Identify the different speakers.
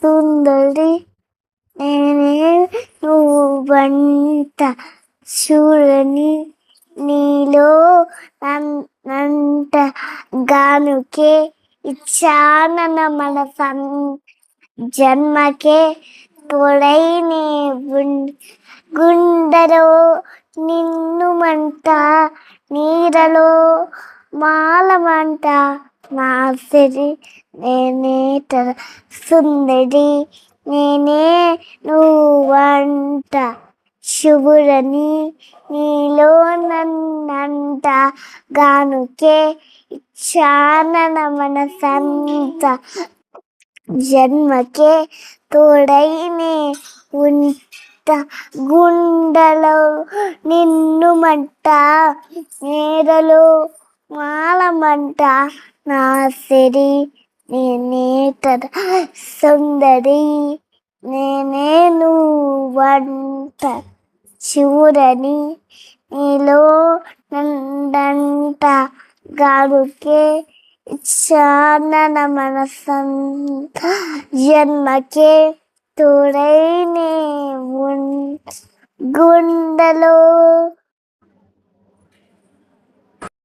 Speaker 1: సుందరి నేనే నువ్వంట చూడని నీలో నంట గానుకే ఇచ్చానన మనసం జన్మకే తోడై నీ గుండెలో నిన్నుమంట నీడలో మాలమంట నా సిరి నేనే సుందరి నేనే నువ్వంట శుభురని నీలో నన్నంట గానుకే ఇచ్చానన మనసంత జన్మకే తోడైనే ఉంట గుండెలో నిన్నుమంట నీడలో మాలమంట నా సిరి నేనే సుందరి నేనే నువ్వంట చూడని నీలో నందంట గానుకే ఇచ్చానన మనసంత జన్మకే తోడైనే గుండెలో